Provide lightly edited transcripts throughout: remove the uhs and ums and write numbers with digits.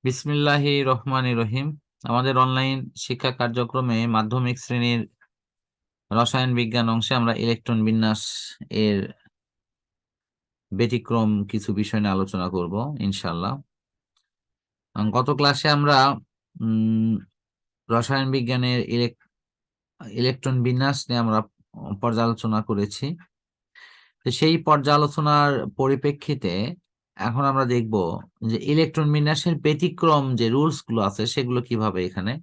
বিসমিল্লাহি রহমানির রহিম। আমাদের অনলাইন শিক্ষা কার্যক্রমে মাধ্যমিক শ্রেণীর রসায়ন বিজ্ঞান অংশে আমরা ইলেকট্রন বিন্যাস এর ব্যতিক্রম কিছু বিষয় নিয়ে আলোচনা করব ইনশাআল্লাহ। গত ক্লাসে আমরা রসায়ন বিজ্ঞানের ইলেকট্রন বিন্যাস নিয়ে আমরা পর্যালোচনা করেছি। তো সেই পর্যালোচনার পরিপ্রেক্ষিতে এখন আমরা দেখব যে ইলেকট্রন বিন্যাসের ব্যতিক্রম যে রুলস গুলো আছে সেগুলো কিভাবে এখানে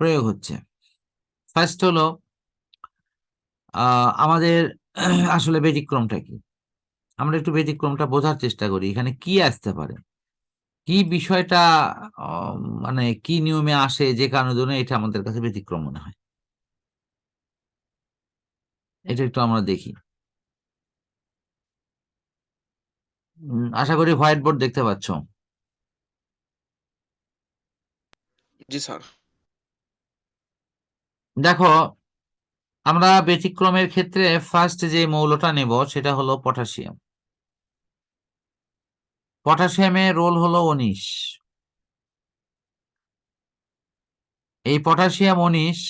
প্রয়োগ হচ্ছে। ফার্স্ট হলো আমাদের আসলে ব্যতিক্রমটা কি, আমরা একটু ব্যতিক্রমটা বোঝার চেষ্টা করি। এখানে কি আসতে পারে, কি বিষয়টা মানে কি নিয়মে আসে যে কারণের জন্য এটা আমাদের কাছে ব্যতিক্রম মনে হয়, এটা একটু আমরা দেখি। আশা করি হোয়াইট বোর্ড দেখতে পাচ্ছ। জি স্যার। দেখো, আমরা ব্যতিক্রমের ক্ষেত্রে ফার্স্ট যে মৌলটা নেব সেটা হলো পটাশিয়াম। পটাশিয়ামের রোল হলো 19। এই পটাশিয়াম 19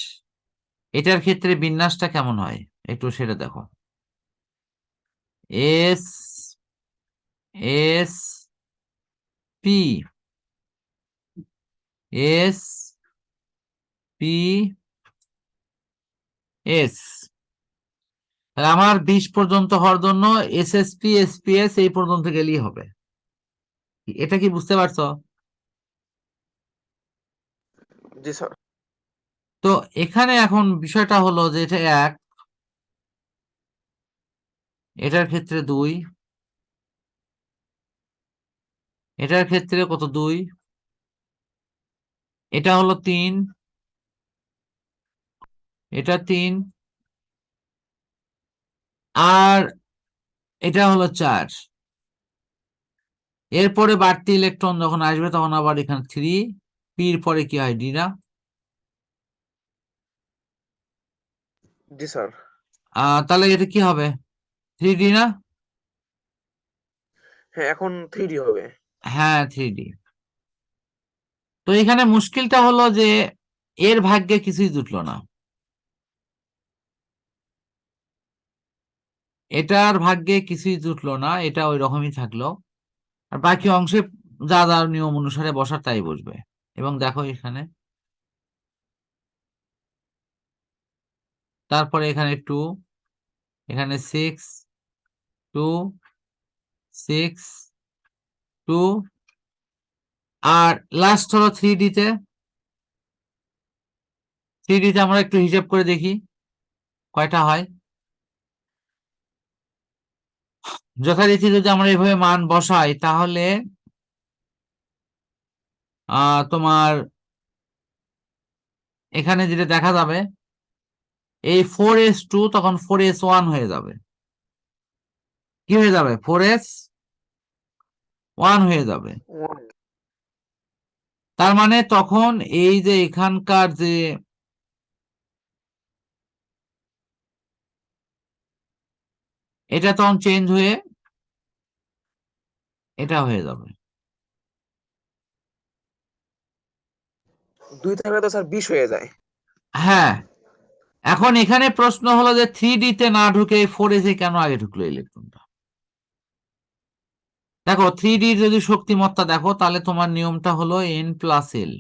এটার ক্ষেত্রে বিন্যাসটা কেমন হয় একটু সেটা দেখো। S S P S P S. আমার 20 পর্যন্ত হওয়ার জন্য এসএসপি এসপিএস এই পর্যন্ত গেলেই হবে। এটা কি বুঝতে পারছো? জি স্যার। তো এখানে এখন বিষয়টা হলো যে এটা 1, এটার ক্ষেত্রে 2, এটার ক্ষেত্রে কত 2, এটা হলো 3, এটা 3, আর এটা হলো 4। এরপরে বাড়তি ইলেকট্রন যখন আসবে তখন আবার এখানে 3, পির পরে কি হয়, ডি না? জি স্যার। তাহলে এটা কি হবে, 3D না? হ্যাঁ, এখন 3D হবে। হ্যাঁ 3D। তো এখানে মুশকিলটা হলো যে এর ভাগ্যে কিছুই জুটলো না, এটার ভাগ্যে কিছুই জুটলো না, এটা ওই রকমই থাকলো। আর বাকি অংশে যা যা নিয়ম অনুসারে বসার তাই বসবে। এবং দেখো এখানে, তারপরে এখানে 2, এখানে 6, 2, 6, 2, আর লাস্ট হলো 3D তে। 3D তে আমরা একটু হিসাব করে দেখি কয়টা হয়। যথারীতি যদি আমরা এভাবে মান বসাই তাহলে তোমার এখানে যেটা দেখা যাবে, এই 4s2 তখন 4s1 হয়ে যাবে। কি হয়ে যাবে, 4s1 হয়ে যাবে। 1। তার মানে তখন এই যে এখানকার যে এটা তখন চেঞ্জ হয়ে এটা হয়ে যাবে। 2 থাকলে তো স্যার 20 হয়ে যায়। হ্যাঁ, এখন এখানে প্রশ্ন হলো যে 3D তে না ঢুকে 4s এ কেন আগে ঢুকলো ইলেকট্রনটা। দেখো 3D যদি শক্তিমত্তা দেখো তাহলে তোমার নিয়মটা হলো n+l।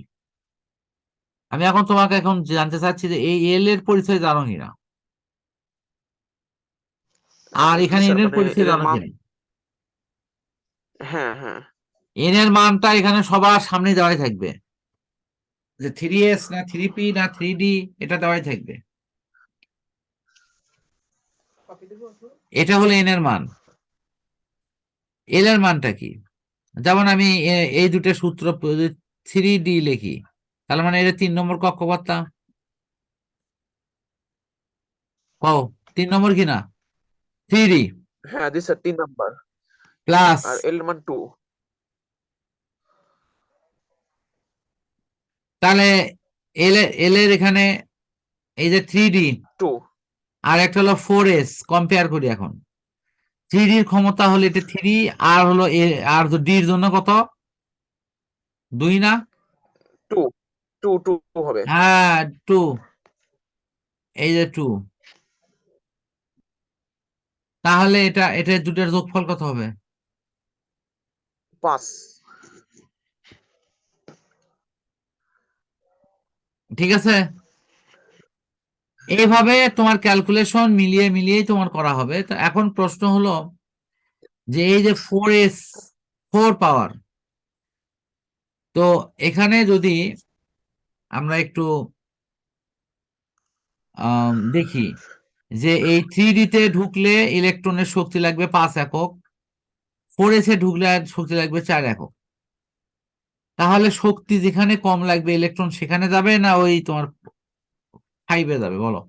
আমি এখন তোমাকে এখন জানতে চাচ্ছি যে এই এল এর পরিচয় জানো কিনা, আর জি এখানে স্যার, এন এর মানে পরিচয় এর জানো মান। কিনা। হ্যাঁ, হ্যাঁ। এন এর মানটা এখানে সবার সামনে দেওয়াই থাকবে, যে 3s না 3p না 3d এটা দেওয়াই থাকবে। এটা হলো এন এর মান। এল এর মানটা কি, যেমন আমি এই দুটো সূত্র 3d লিখি তাহলে মানে এটা 3 নম্বর কক্ষপথটা, কও 3 নম্বর কিনা, 3d হ্যাঁ, জি স্যার, 3 নাম্বার। প্লাস, আর এল মান 2। তাহলে এল এর এখানে এই যে 3d 2। আর একটা হলো 4s, কম্পেয়ার করি এখন। 3d এর ক্ষমতা হলো এটা 3, আর হলো আর ডির জন্য কত 2 না? টু টু টু হবে। হ্যাঁ 2, এই যে 2। তাহলে এটা দুটোর যোগফল কত হবে? 5। ঠিক আছে, এইভাবে তোমার ক্যালকুলেশন মিলিয়ে মিলিয়ে তোমার করা হবে। তো এখন প্রশ্ন হলো যে এই যে 4s, 4 পাওয়ার, তো এখানে যদি আমরা একটু দেখি যে এই 3D তে ঢুকলে ইলেকট্রনের শক্তি লাগবে 5 একক, 4s এ ঢুকলে শক্তি লাগবে 4 একক। তাহলে শক্তি যেখানে কম লাগবে ইলেকট্রন সেখানে যাবে, না ওই তোমার 5 এ যাবে বলো?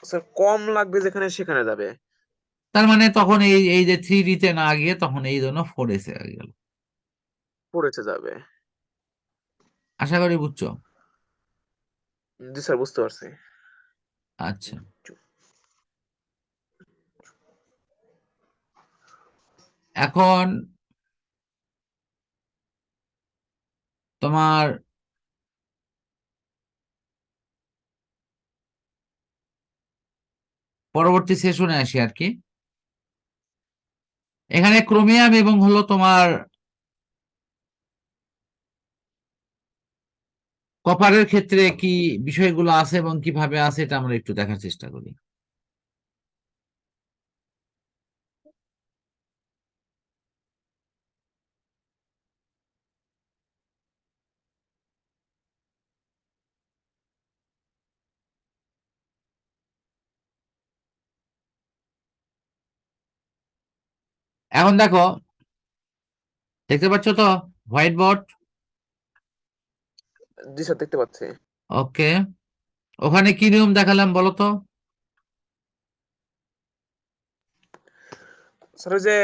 স্যার কম লাগবে যেখানে সেখানে যাবে। তার মানে তখন এই এই যে 3D তে না গিয়ে তখন এই জন্য 4s এ গেল। পড়েছে যাবে। আশা করি বুঝছো। জি স্যার, বুঝতে পারছি। আচ্ছা, এখন তোমার পরবর্তী সেশনে আসি আর কি। এখানে ক্রোমিয়াম এবং হলো তোমার কপারের ক্ষেত্রে কি বিষয়গুলো আছে এবং কিভাবে আছে এটা আমরা একটু দেখার চেষ্টা করি। এখন দেখো, দেখতে পাচ্ছ তো হোয়াইট বোর্ড? জি স্যার, দেখতে পাচ্ছি। ওকে, ওখানে কি নিয়ম দেখালাম বলো তো? স্যার ওই যে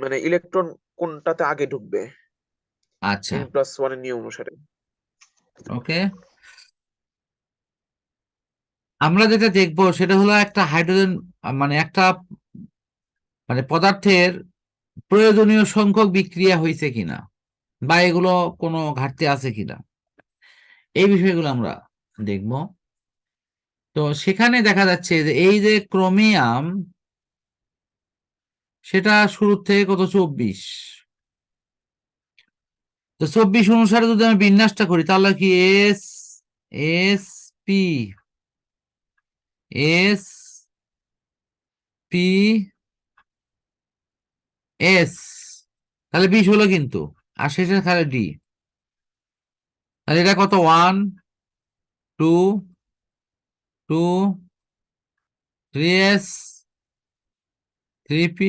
মানে ইলেকট্রন কোনটাতে আগে ঢুকবে, আচ্ছা, n+1 এর নিয়ম অনুসারে। ওকে, আমরা যেটা দেখবো সেটা হলো একটা হাইড্রোজেন, মানে একটা মানে পদার্থের প্রয়োজনীয় সংখ্যক বিক্রিয়া হয়েছে কিনা, বা এগুলো কোনো ঘাটতি আছে কিনা, এই বিষয়গুলো আমরা দেখব। তো সেখানে দেখা যাচ্ছে যে এই যে ক্রোমিয়াম, সেটা শুরু থেকে কত 24। তো 24 অনুসারে যদি আমি বিন্যাসটা করি তাহলে কি S, S P, S P, S, তাহলে 20 হলো কিন্তু, আর শেষে তাহলে ডি। তাহলে এটা কত 1, 2, 2, 3s, 3p,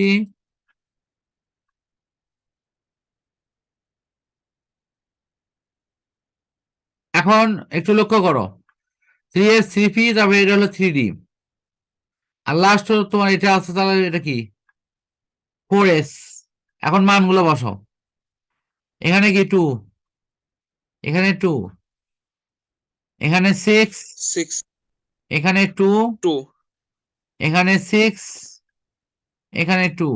এখন একটু লক্ষ্য করো, 3s, 3p, তারপরে এটা হলো 3d, আর লাস্ট তোমার এটা আছে, তাহলে এটা কি 4s। এখন মানগুলো বসাও, এখানে কি 2, এখানে 2, এখানে 6, 6, এখানে 2, 2। এখানে 6, এখানে 2,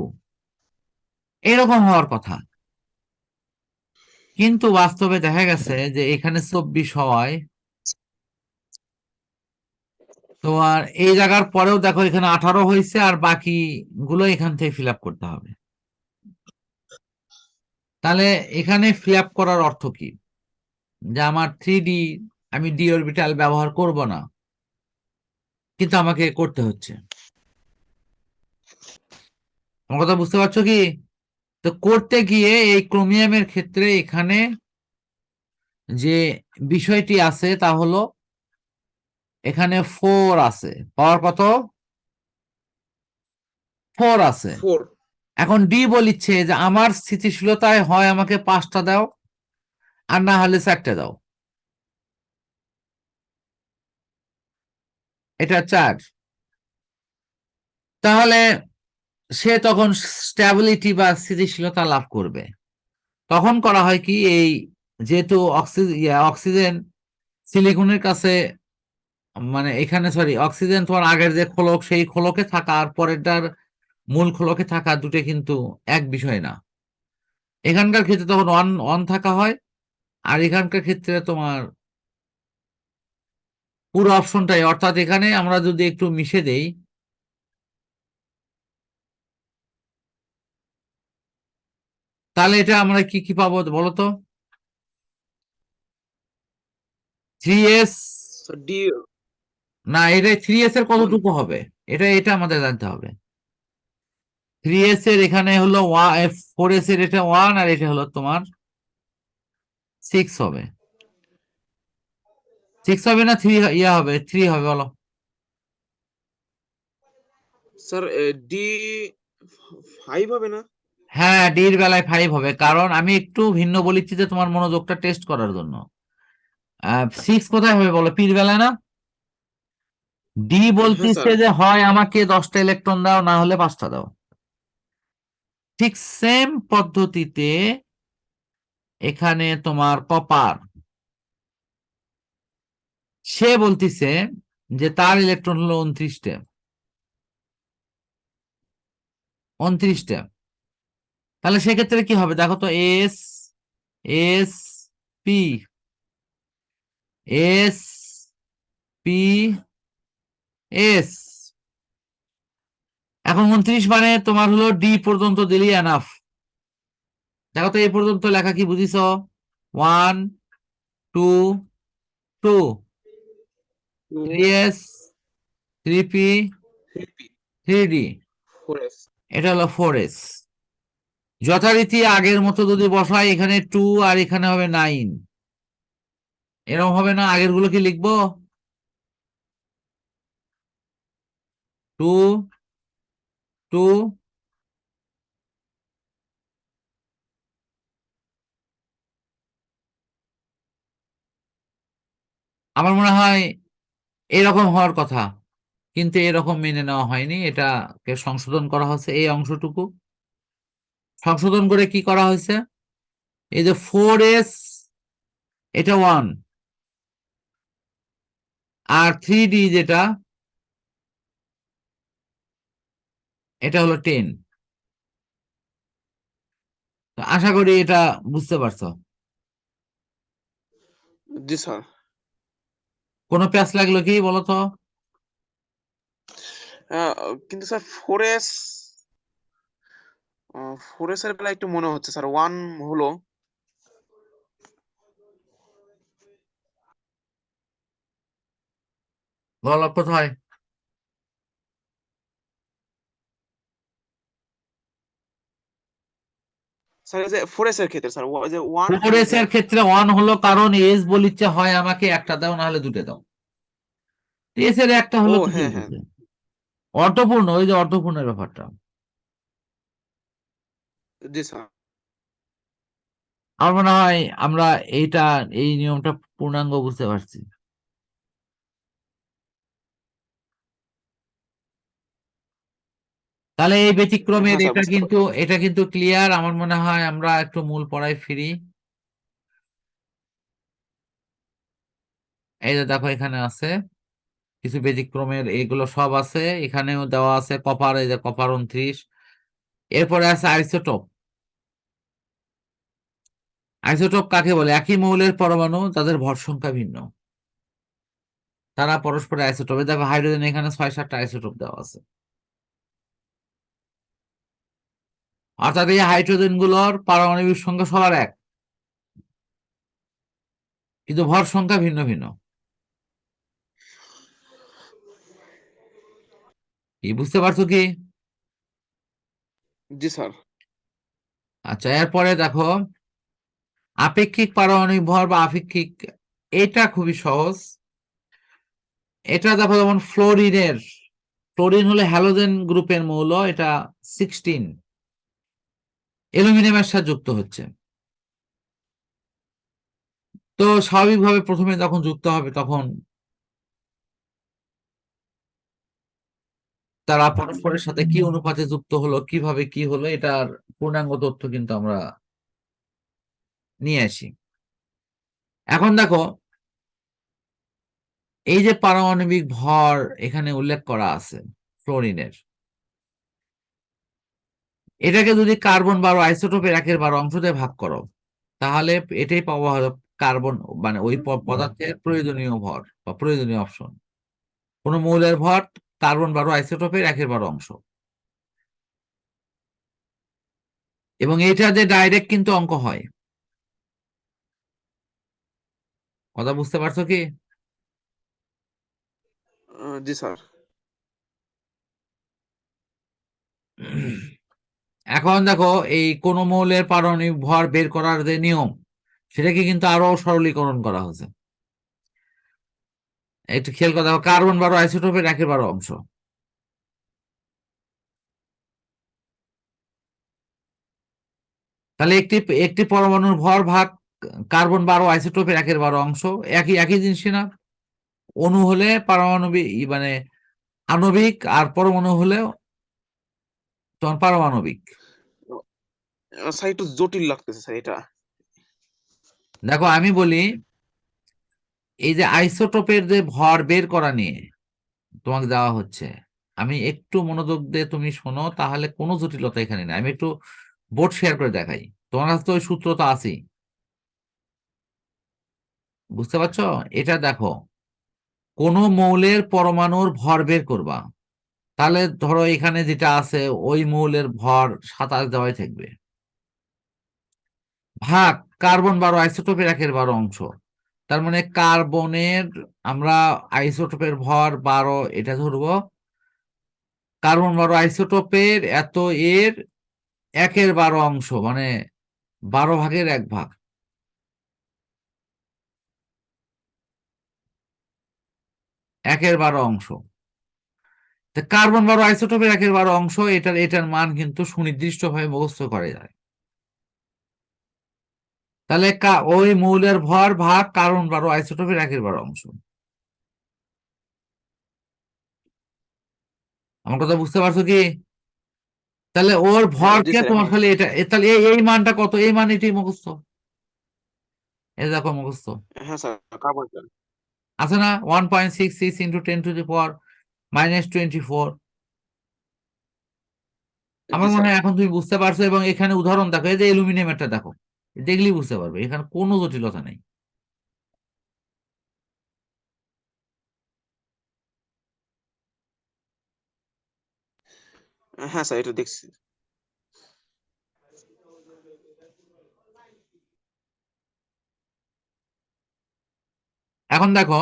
এরকম হওয়ার কথা। কিন্তু বাস্তবে দেখা গেছে যে এখানে 24 হওয়ায় তোমার এই জায়গার পরেও দেখো এখানে 18 হয়েছে, আর বাকি গুলো এখান থেকে ফিল আপ করতে হবে। তাহলে এখানে ফিল আপ করার অর্থ কি? যে আমার 3D, আমি ডি অরবিটাল ব্যবহার করব না, কিন্তু আমাকে করতে হচ্ছে। আমার কথা বুঝতে পারছো কি? তো করতে গিয়ে এই ক্রোমিয়ামের ক্ষেত্রে এখানে যে বিষয়টি আছে তা হলো এখানে 4 আছে, পাওয়ার কত? 4 আছে। 4। এখন ডি বলিচ্ছে যে আমার স্থিতিশীলতায় হয় আমাকে 5টা দাও, আর না হলে 4টে দাও। এটা 4। তাহলে সে তখন স্ট্যাবিলিটি বা স্থিতিশীলতা লাভ করবে। তখন করা হয় কি, এই যেহেতু অক্সিজেন সিলিকনের কাছে, মানে এখানে সরি অক্সিজেন তোমার আগের যে খোলক সেই খোলকে থাকা আর পরেরটার মূল খোলকে থাকা দুটো কিন্তু এক বিষয় না। এখানকার ক্ষেত্রে তখন ওয়ান ওয়ান থাকা হয়, আর এখানকার ক্ষেত্রে তোমার পুরো অপশনটাই, অর্থাৎ এখানে আমরা যদি একটু মিশে দেই, তাহলে এটা আমরা কি কি পাবো বলতো? 3s, sir D. না এটা 3s এর ওয়ান। কতটুকু হবে, এটা এটা আমাদের জানতে হবে। 3s এর এখানে হলো 4s এর এটা 1, আর এটা হলো তোমার 6 হবে। 6 হবে না 3 ইয়া হবে, 3 হবে বলো? স্যার ডি 5 হবে না? হ্যাঁ, ডির বেলায় 5 হবে, কারণ আমি একটু ভিন্ন বলেছি যে তোমার মনোযোগটা টেস্ট করার জন্য। 6 কোথায় হবে বলো, পির বেলায় না? ডি হ্যাঁ বলতিছে স্যার। যে হয় আমাকে 10টা ইলেকট্রন দাও, না হলে 5টা দাও। ঠিক সেম পদ্ধতিতে এখানে তোমার কপার, সে বলতিছে যে তার ইলেকট্রন হলো 29টা। 29টা, তাহলে সেক্ষেত্রে কি হবে দেখো তো? S, S, P, S, P, S. এখন 29 মানে তোমার হলো ডি পর্যন্ত দিলেই এনাফ। দেখো তো এই পর্যন্ত লেখা কি বুঝিস? 1, 2, 2, 2, 3s, 3p, 3p, 3d, 4s। এটা হলো 4s। যথারীতি আগের মতো যদি বসাই, এখানে 2 আর এখানে হবে 9, এরকম হবে না? আগের গুলো কি লিখবো? 2, 2, আমার মনে হয় এরকম হওয়ার কথা, কিন্তু এরকম মেনে নেওয়া হয়নি, এটাকে সংশোধন করা হয়েছে। এই অংশটুকু সংশোধন করে কি করা হয়েছে, এই যে 4s এটা 1, আর 3d যেটা, এটা হলো 10। তো আশা করি এটা বুঝতে পারছো। জি স্যার। কোনো প্যাচ লাগলো কি বলতো? আহ, কিন্তু স্যার 4s, 4s এর বেলা একটু মনে হচ্ছে স্যার 1 হলো। বলো কোথায়? স্যার এই যে 4s এর ক্ষেত্রে স্যার ওই যে 1 হলো 4s এর ক্ষেত্রে 1 হলো, কারণ এস বলিচ্ছে হয় আমাকে একটা দাও, না হলে দুটো দাও। এস এর একটা ও হলো তো কি হ্যাঁ হ্যাঁ। হয়েছে? অর্থপূর্ণ, ওই যে অর্থপূর্ণের ব্যাপারটা। জি স্যার। আমার মনে হয় আমরা এইটা, এই নিয়মটা পূর্ণাঙ্গ বুঝতে পারছি। তাহলে এই ব্যতিক্রমের হ্যাঁ স্যার এটা বুঝতে কিন্তু, পারছি। এটা কিন্তু ক্লিয়ার। আমার মনে হয় আমরা একটু মূল পড়ায় ফিরি। এই যে দেখো এখানে আছে কিছু ব্যতিক্রমের, এগুলো সব আছে এখানেও দেওয়া আছে। কপার, এই যে কপার 29। এরপরে আছে আইসোটোপ। আইসোটোপ কাকে বলে? একই মৌলের পরমাণু, তাদের ভর সংখ্যা ভিন্ন, তারা পরস্পর আইসোটোপ। দেখো হাইড্রোজেন, এখানে 6-7টা আইসোটোপ দেওয়া আছে। অর্থাৎ এই হাইড্রোজেন গুলোর পারমাণবিক সংখ্যা সবার এক, কিন্তু ভর সংখ্যা ভিন্ন ভিন্ন। কি বুঝতে পারছো কি? জি স্যার। আচ্ছা, এরপরে দেখো আপেক্ষিক পারমাণবিক ভর বা আপেক্ষিক, এটা খুবই সহজ। এটা দেখো যেমন ফ্লোরিনের, ফ্লোরিন হলো হ্যালোজেন গ্রুপের মৌল, এটা 16 অ্যালুমিনিয়ামের সাথে যুক্ত হচ্ছে। তো স্বাভাবিকভাবে প্রথমে যখন যুক্ত হবে, তখন তারা পরস্পরের সাথে কি অনুপাতে যুক্ত হলো, কিভাবে কি হলো, এটার পূর্ণাঙ্গ তথ্য কিন্তু আমরা নিয়ে আসি। এখন দেখো এই যে পারমাণবিক ভর এখানে উল্লেখ করা আছে ফ্লোরিনের, এটাকে যদি কার্বন 12 আইসোটোপের 1/12 অংশতে ভাগ করো, তাহলে এটাই পাওয়া হলো কার্বন, মানে ওই পদার্থের প্রয়োজনীয় ভর বা প্রয়োজনীয় অপশন। কোন মৌলের ভর কার্বন 12 আইসোটোপের 1/12 অংশ। এবং এটা যে ডাইরেক্ট কিন্তু অঙ্ক হয়। কথা বুঝতে পারছো কি? জি স্যার। এখন দেখো, এই কোন মৌলের পারমাণবিক ভর বের করার যে নিয়ম, সেটাকে কিন্তু আরো সরলীকরণ করা হয়েছে। একটু খেয়াল করে দেখো, কার্বন 12 আইসোটোপের 1/12 অংশ। তাহলে একটি একটি পরমাণুর ভর ভাগ কার্বন 12 আইসোটোপের 1/12 অংশ, একই একই জিনিসই না? অণু হলে পারমাণবিক, মানে আণবিক, আর পরমাণু হলেও তোমার পারমাণবিক। স্যার একটু জটিল লাগতেছে স্যার এটা। দেখো আমি বলি, এই যে আইসোটোপের যে ভর বের করা নিয়ে তোমাকে দেওয়া হচ্ছে, আমি একটু মনোযোগ দিয়ে তুমি শোনো, তাহলে কোনো জটিলতা এখানে নেই। আমি একটু বোর্ড শেয়ার করে দেখাই, তোমার কাছে তো ওই সূত্র তো আছেই, বুঝতে পারছো? এটা দেখো, কোন মৌলের পরমাণুর ভর বের করবা, তাহলে ধরো এখানে যেটা আছে ওই মৌলের ভর 27 দেওয়াই থাকবে, ভাগ কার্বন 12 আইসোটোপের 1/12 অংশ। তার মানে কার্বনের, আমরা আইসোটোপের ভর 12 এটা ধরবো, কার্বন 12 আইসোটোপের এত এর 1/12 অংশ, মানে 12/1 ভাগ। একের 12 অংশ। কার্বন 12 আইসোটোপের 1/12 অংশ, এটার মান কিন্তু সুনির্দিষ্টভাবে মুখস্থ করা যায়। তাহলে ওই মৌলের ভর ভাগ কার্বন 12 আইসোটোপের 1/12 অংশ। আমার কথা বুঝতে পারছো কি? তাহলে ওর জি ভরকে স্যার তোমার এখন। খালি এটা তাহলে এই মানটা কত, এই মান এটাই মুখস্থ, এই দেখো মুখস্থ হ্যাঁ স্যার, কার্বন। আছে না? 1.66 ইন্টু 10⁻⁻24। জি আমার মনে স্যার। হয় এখন তুমি বুঝতে পারছো। এবং এখানে উদাহরণ দেখো, এই যে অ্যালুমিনিয়ামটা দেখো, দেখলেই বুঝতে পারবে, এখানে কোনো জটিলতা নেই। হ্যাঁ স্যার, এটা দেখছি। এখন দেখো,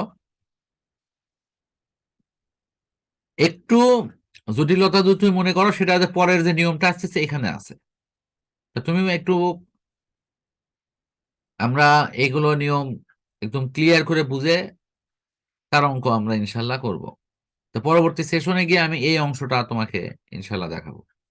একটু জটিলতা যদি তুমি মনে করো, সেটা যে পরের যে নিয়মটা আসছে এখানে আছে। তো তুমি একটু, আমরা এগুলো নিয়ম একদম ক্লিয়ার করে বুঝে তার অঙ্ক আমরা ইনশাল্লাহ করব। তো পরবর্তী সেশনে গিয়ে আমি এই অংশটা তোমাকে ইনশাল্লাহ দেখাবো।